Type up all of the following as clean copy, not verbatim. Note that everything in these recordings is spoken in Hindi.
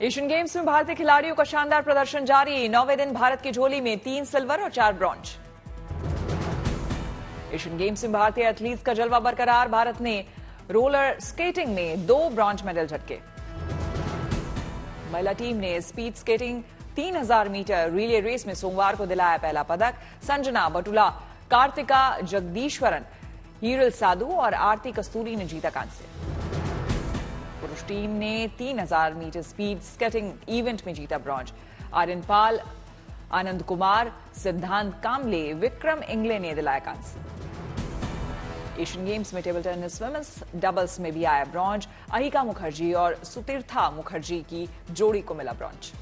एशियन गेम्स में भारतीय खिलाड़ियों का शानदार प्रदर्शन जारी। 9वें दिन भारत की झोली में 3 सिल्वर और 4 ब्रॉन्ज। एशियन गेम्स में भारतीय एथलीट्स का जलवा बरकरार। भारत ने रोलर स्केटिंग में 2 ब्रॉन्ज मेडल झटके। महिला टीम ने speed skating 3000 metre relay race में सोमवार को दिलाया पहला पदक। संजना बटुला, कार्तिका जगदीश्वरन, हीरल साधु और आरती कस्तूरी ने जीता कांस्य। पुरुष टीम ने 3000 मीटर स्पीड स्केटिंग इवेंट में जीता ब्रॉन्ज। आर्यन पाल, आनंद कुमार, सिद्धांत कामले, विक्रम इंगले ने दिलाया कांस्य। एशियन गेम्स में टेबल टेनिस वुमेन्स डबल्स में भी आया ब्रॉन्ज। अहिका मुखर्जी और सुतीर्था मुखर्जी की जोड़ी को मिला ब्रॉन्ज।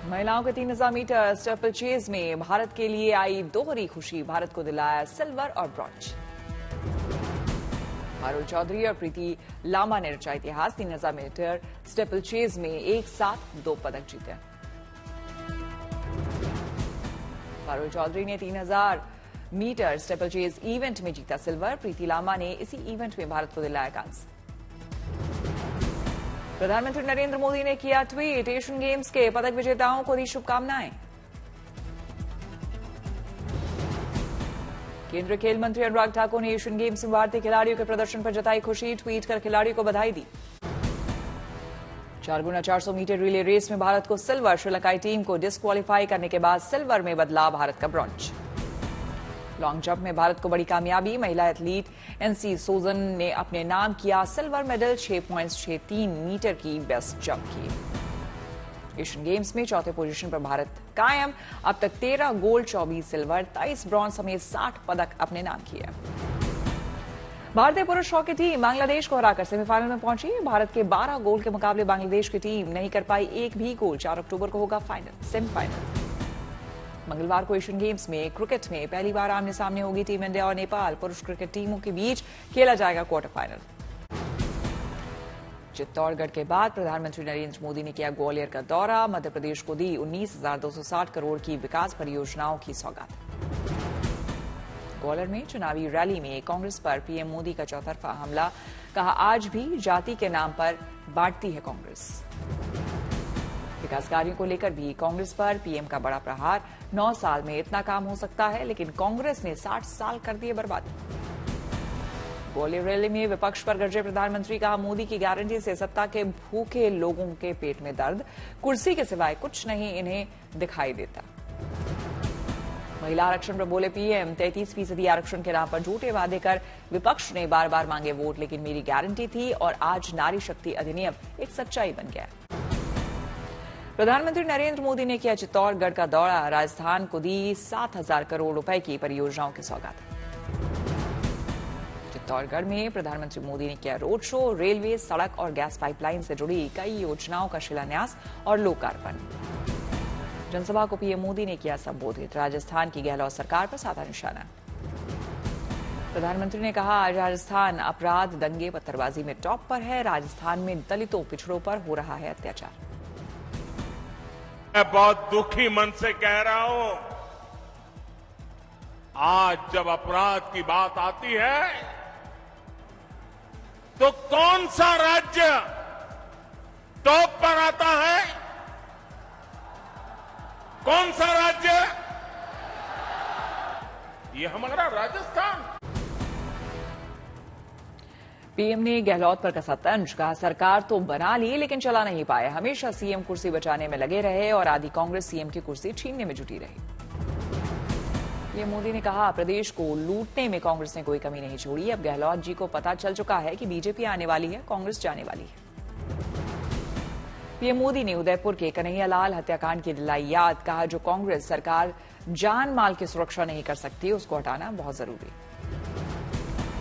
महिलाओं के 3000 मीटर स्टेपल चेज में भारत के लिए आई दोहरी खुशी। भारत को दिलाया सिल्वर और ब्रॉन्ज। पारुल चौधरी और प्रीति लांबा ने रचा इतिहास। 3000 मीटर स्टेपल चेज में एक साथ 2 पदक जीते। पारुल चौधरी ने 3000 मीटर स्टेपल चेज इवेंट में जीता सिल्वर। प्रीति लांबा ने इसी इवेंट में भारत को दिलाया कांस्य। प्रधानमंत्री नरेंद्र मोदी ने किया ट्वीट। एशियन गेम्स के पदक विजेताओं को दी शुभकामनाएं। केंद्रीय खेल मंत्री अनुराग ठाकुर ने एशियन गेम्स में भारतीय खिलाड़ियों के प्रदर्शन पर जताई खुशी। ट्वीट कर खिलाड़ियों को बधाई दी। 4x400 मीटर रिले रेस में भारत को सिल्वर। श्रीलंकाई टीम को डिस्क्वालीफाई करने के बाद सिल्वर में बदला भारत का ब्रॉन्ज। लॉन्ग जंप में भारत को बड़ी कामयाबी। महिला एथलीट एनसी सोजन ने अपने नाम किया सिल्वर मेडल। 6.63 मीटर की बेस्ट जंप की। एशियन गेम्स में चौथे पोजीशन पर भारत कायम। अब तक 13 गोल्ड, 24 सिल्वर, 23 ब्रॉन्ज समेत 60 पदक अपने नाम किए। भारतीय पुरुष हॉकी टीम बांग्लादेश को हराकर सेमीफाइनल में पहुंची। भारत के 12 गोल के मुकाबले बांग्लादेश की टीम नहीं कर पाई एक भी गोल। 4 अक्टूबर को होगा सेमीफाइनल। मंगलवार को एशियन गेम्स में क्रिकेट में पहली बार आमने सामने होगी टीम इंडिया और नेपाल। पुरुष क्रिकेट टीमों के बीच खेला जाएगा क्वार्टर फाइनल। चित्तौड़गढ़ के बाद प्रधानमंत्री नरेंद्र मोदी ने किया ग्वालियर का दौरा। मध्य प्रदेश को दी 19,260 करोड़ की विकास परियोजनाओं की सौगात। ग्वालियर में चुनावी रैली में कांग्रेस पर पीएम मोदी का चौतरफा हमला। कहा आज भी जाति के नाम पर बांटती है कांग्रेस। विकास कार्यों को लेकर भी कांग्रेस पर पीएम का बड़ा प्रहार। 9 साल में इतना काम हो सकता है, लेकिन कांग्रेस ने 60 साल कर दिए बर्बाद। ग्वालियर रैली में विपक्ष पर गरजे प्रधानमंत्री। कहा मोदी की गारंटी से सत्ता के भूखे लोगों के पेट में दर्द। कुर्सी के सिवाय कुछ नहीं इन्हें दिखाई देता। महिला आरक्षण पर बोले पीएम। 33% आरक्षण के नाम पर झूठे वादे कर विपक्ष ने बार बार मांगे वोट, लेकिन मेरी गारंटी थी और आज नारी शक्ति अधिनियम एक सच्चाई बन गया। प्रधानमंत्री नरेंद्र मोदी ने किया चित्तौड़गढ़ का दौरा। राजस्थान को दी 7,000 करोड़ रुपए की परियोजनाओं की सौगात। चित्तौड़गढ़ में प्रधानमंत्री मोदी ने किया रोड शो। रेलवे, सड़क और गैस पाइपलाइन से जुड़ी कई योजनाओं का शिलान्यास और लोकार्पण। जनसभा को पीएम मोदी ने किया संबोधित। राजस्थान की गहलोत सरकार पर साधा निशाना। प्रधानमंत्री ने कहा आज राजस्थान अपराध, दंगे, पत्थरबाजी में टॉप पर है। राजस्थान में दलितों, पिछड़ों पर हो रहा है अत्याचार। मैं बहुत दुखी मन से कह रहा हूं, आज जब अपराध की बात आती है तो कौन सा राज्य टॉप पर आता है? कौन सा राज्य? ये हमारा राजस्थान। पीएम ने गहलोत पर कसा तंज। कहा सरकार तो बना ली लेकिन चला नहीं पाए। हमेशा सीएम कुर्सी बचाने में लगे रहे और आधी कांग्रेस सीएम की कुर्सी छीनने में जुटी रही। पीएम मोदी ने कहा प्रदेश को लूटने में कांग्रेस ने कोई कमी नहीं छोड़ी। अब गहलोत जी को पता चल चुका है कि बीजेपी आने वाली है, कांग्रेस जाने वाली है। पीएम मोदी ने उदयपुर के कन्हैयालाल हत्याकांड की दिलाई याद। कहा जो कांग्रेस सरकार जान माल की सुरक्षा नहीं कर सकती उसको हटाना बहुत जरूरी।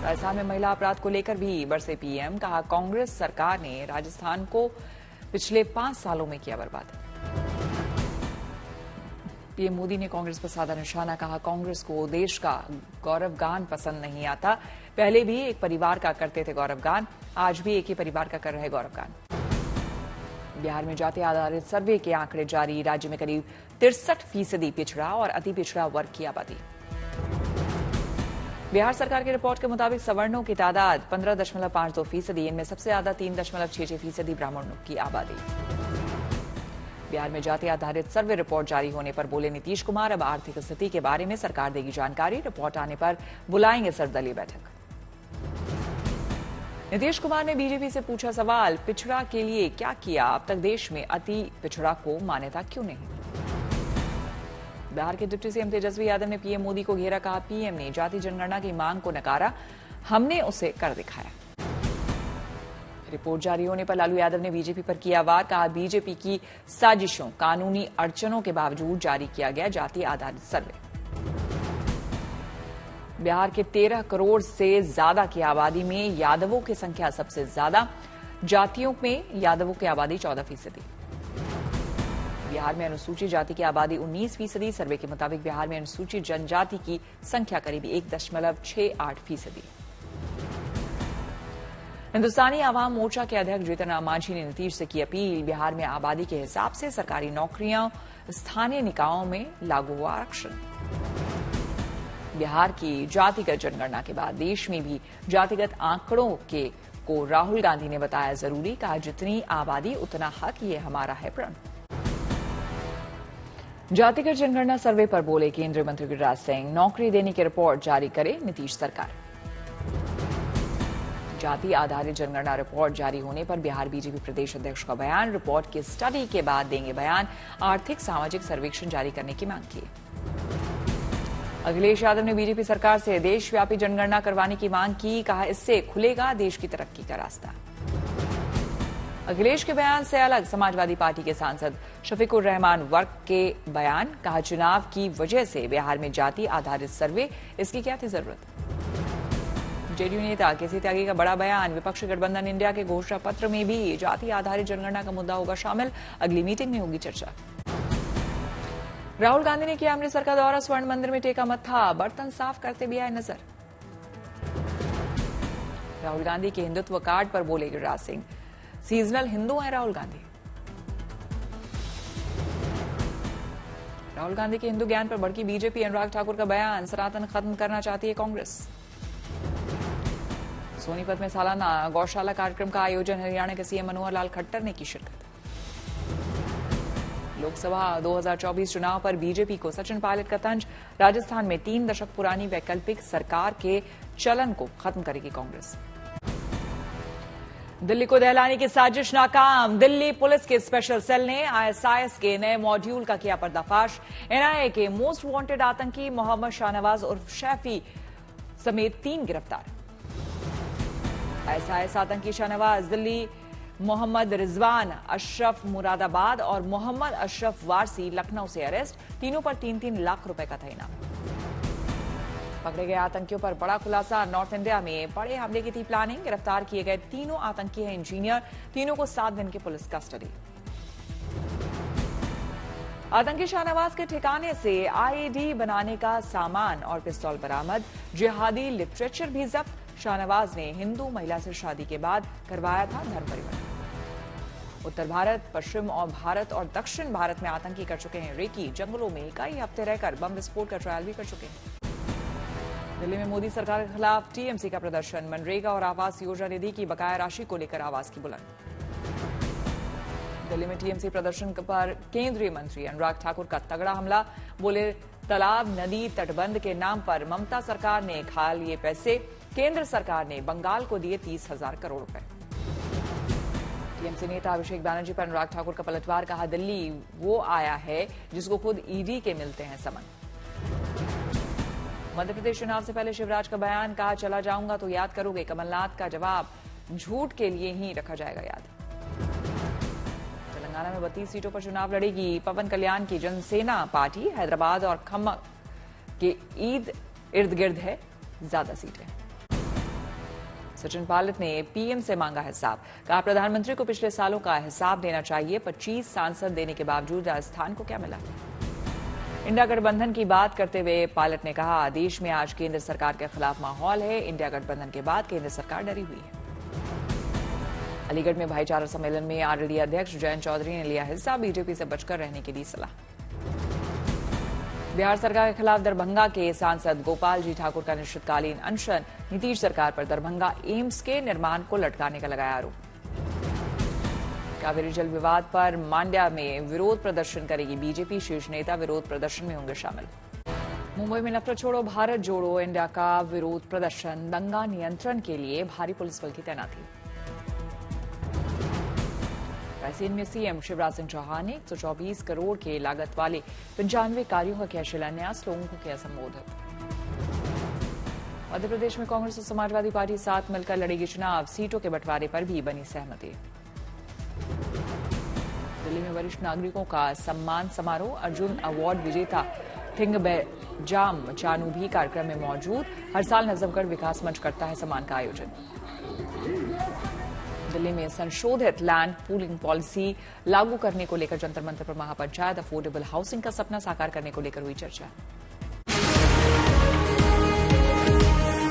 राजस्थान में महिला अपराध को लेकर भी बरसे पीएम। कहा कांग्रेस सरकार ने राजस्थान को पिछले 5 सालों में किया बर्बाद। पीएम मोदी ने कांग्रेस पर साधा निशाना। कहा कांग्रेस को देश का गौरवगान पसंद नहीं आता। पहले भी एक परिवार का करते थे गौरवगान, आज भी एक ही परिवार का कर रहे गौरवगान। बिहार में जाति आधारित सर्वे के आंकड़े जारी। राज्य में करीब 63% पिछड़ा और अति पिछड़ा वर्ग की आबादी। बिहार सरकार की रिपोर्ट के मुताबिक सवर्णों की तादाद 15.52%, इनमें सबसे ज्यादा 3.66% ब्राह्मणों की आबादी। बिहार में जाति आधारित सर्वे रिपोर्ट जारी होने पर बोले नीतीश कुमार, अब आर्थिक स्थिति के बारे में सरकार देगी जानकारी, रिपोर्ट आने पर बुलाएंगे सर्वदलीय बैठक। नीतीश कुमार ने बीजेपी से पूछा सवाल, पिछड़ा के लिए क्या किया, अब तक देश में अति पिछड़ा को मान्यता क्यों नहीं। बिहार के डिप्टी सीएम तेजस्वी यादव ने पीएम मोदी को घेरा, कहा पीएम ने जाति जनगणना की मांग को नकारा, हमने उसे कर दिखाया। रिपोर्ट जारी होने पर लालू यादव ने बीजेपी पर किया वार, कहा बीजेपी की साजिशों, कानूनी अड़चनों के बावजूद जारी किया गया जाति आधारित सर्वे। बिहार के 13 करोड़ से ज्यादा की आबादी में यादवों की संख्या सबसे ज्यादा, जातियों में यादवों की आबादी 14%। बिहार में अनुसूचित जाति की आबादी 19%। सर्वे के मुताबिक बिहार में अनुसूचित जनजाति की संख्या करीब 1.68%। हिंदुस्तानी आवाम मोर्चा के अध्यक्ष जीतन राम मांझी ने नीतीश से की अपील, बिहार में आबादी के हिसाब से सरकारी नौकरियां, स्थानीय निकायों में लागू हुआ आरक्षण। बिहार की जातिगत जनगणना के बाद देश में भी जातिगत आंकड़ों को राहुल गांधी ने बताया जरूरी, कहा जितनी आबादी उतना हक, ये हमारा है प्रण। जातिगत जनगणना सर्वे पर बोले केंद्रीय मंत्री गिरिराज सिंह, नौकरी देने की रिपोर्ट जारी करे नीतीश सरकार। जाति आधारित जनगणना रिपोर्ट जारी होने पर बिहार बीजेपी प्रदेश अध्यक्ष का बयान, रिपोर्ट की स्टडी के बाद देंगे बयान, आर्थिक सामाजिक सर्वेक्षण जारी करने की मांग की। अखिलेश यादव ने बीजेपी सरकार से देशव्यापी जनगणना करवाने की मांग की, कहा इससे खुलेगा देश की तरक्की का रास्ता। अखिलेश के बयान से अलग समाजवादी पार्टी के सांसद शफीकुर रहमान वर्क के बयान, कहा चुनाव की वजह से बिहार में जाति आधारित सर्वे, इसकी क्या थी जरूरत। जेडीयू नेता केसी त्यागी का बड़ा बयान, विपक्षी गठबंधन इंडिया के घोषणा पत्र में भी जाति आधारित जनगणना का मुद्दा होगा शामिल, अगली मीटिंग में होगी चर्चा। राहुल गांधी ने किया अमृतसर का दौरा, स्वर्ण मंदिर में टेका मत्था, बर्तन साफ करते भी आए नजर। राहुल गांधी के हिंदुत्व कार्ड पर बोले गिरिराज सिंह, सीजनल हिंदू हैं राहुल गांधी। राहुल गांधी के हिंदू ज्ञान पर भड़की बीजेपी, अनुराग ठाकुर का बयान, सनातन खत्म करना चाहती है कांग्रेस। सोनीपत में सालाना गौशाला कार्यक्रम का आयोजन, हरियाणा के सीएम मनोहर लाल खट्टर ने की शिरकत। लोकसभा 2024 चुनाव पर बीजेपी को सचिन पायलट का तंज, राजस्थान में 3 दशक पुरानी वैकल्पिक सरकार के चलन को खत्म करेगी कांग्रेस। दिल्ली को दहलाने की साजिश नाकाम, दिल्ली पुलिस के स्पेशल सेल ने आईएसआईएस के नए मॉड्यूल का किया पर्दाफाश, एनआईए के मोस्ट वांटेड आतंकी मोहम्मद शाहनवाज उर्फ शैफी समेत 3 गिरफ्तार। आईएसआईएस आतंकी शाहनवाज दिल्ली, मोहम्मद रिजवान अशरफ मुरादाबाद और मोहम्मद अशरफ वारसी लखनऊ से अरेस्ट, तीनों पर 3-3 लाख रुपए का था इनाम। पकड़े गए आतंकियों पर बड़ा खुलासा, नॉर्थ इंडिया में बड़े हमले की थी प्लानिंग, गिरफ्तार किए गए तीनों आतंकी हैं इंजीनियर, तीनों को 7 दिन की पुलिस कस्टडी। आतंकी शाहनवाज के ठिकाने से आईईडी बनाने का सामान और पिस्तौल बरामद, जिहादी लिटरेचर भी जब्त। शाहनवाज ने हिंदू महिला से शादी के बाद करवाया था धर्म परिवर्तन। उत्तर भारत, पश्चिम और भारत और दक्षिण भारत में आतंकी कर चुके हैं रेकी, जंगलों में कई हफ्ते रहकर बम विस्फोट का ट्रायल भी कर चुके हैं। दिल्ली में मोदी सरकार के खिलाफ टीएमसी का प्रदर्शन, मनरेगा और आवास योजना निधि की बकाया राशि को लेकर आवाज की बुलंद। दिल्ली में टीएमसी प्रदर्शन पर केंद्रीय मंत्री अनुराग ठाकुर का तगड़ा हमला, बोले तालाब, नदी, तटबंध के नाम पर ममता सरकार ने खा लिए पैसे, केंद्र सरकार ने बंगाल को दिए 30,000 करोड़ रुपए। टीएमसी नेता अभिषेक बैनर्जी पर अनुराग ठाकुर का पलटवार, कहा दिल्ली वो आया है जिसको खुद ईडी के मिलते हैं समन। मध्य प्रदेश चुनाव से पहले शिवराज का बयान, कहा चला जाऊंगा तो याद करोगे, कमलनाथ का जवाब, झूठ के लिए ही रखा जाएगा याद। तेलंगाना में 32 सीटों पर चुनाव लड़ेगी पवन कल्याण की जनसेना पार्टी, हैदराबाद और खम्मम के ईद इर्द गिर्द है ज्यादा सीटें। सचिन पायलट ने पीएम से मांगा हिसाब, कहा प्रधानमंत्री को पिछले सालों का हिसाब देना चाहिए, 25 सांसद देने के बावजूद राजस्थान को क्या मिला। इंडिया गठबंधन की बात करते हुए पायलट ने कहा देश में आज केंद्र सरकार के खिलाफ माहौल है, इंडिया गठबंधन के बाद केंद्र सरकार डरी हुई है। अलीगढ़ में भाईचारा सम्मेलन में आरएलडी अध्यक्ष जयंत चौधरी ने लिया हिस्सा, बीजेपी से बचकर रहने की दी सलाह। बिहार सरकार के खिलाफ दरभंगा के सांसद गोपाल जी ठाकुर का अनिश्चितकालीन अनशन। नीतीश सरकार पर दरभंगा एम्स के निर्माण को लटकाने का लगाया आरोप। कावेरी जल विवाद पर मांड्या में विरोध प्रदर्शन करेगी बीजेपी। शीर्ष नेता विरोध प्रदर्शन में होंगे शामिल। मुंबई में नफरत छोड़ो भारत जोड़ो इंडिया का विरोध प्रदर्शन। दंगा नियंत्रण के लिए भारी पुलिस बल की तैनाती। रायसेन में सीएम शिवराज सिंह चौहान ने 124 करोड़ के लागत वाले 95 कार्यों का किया शिलान्यास। लोगों को किया संबोधित। मध्य प्रदेश में कांग्रेस और समाजवादी पार्टी साथ मिलकर लड़ेगी चुनाव। सीटों के बंटवारे पर भी बनी सहमति। दिल्ली में वरिष्ठ नागरिकों का सम्मान समारोह। अर्जुन अवार्ड विजेता थिंगबैजाम चानू भी कार्यक्रम में मौजूद। हर साल नजमगढ़ विकास मंच करता है सम्मान का आयोजन। दिल्ली में संशोधित लैंड पूलिंग पॉलिसी लागू करने को लेकर जंतर मंतर पर महापंचायत। अफोर्डेबल हाउसिंग का सपना साकार करने को लेकर हुई चर्चा।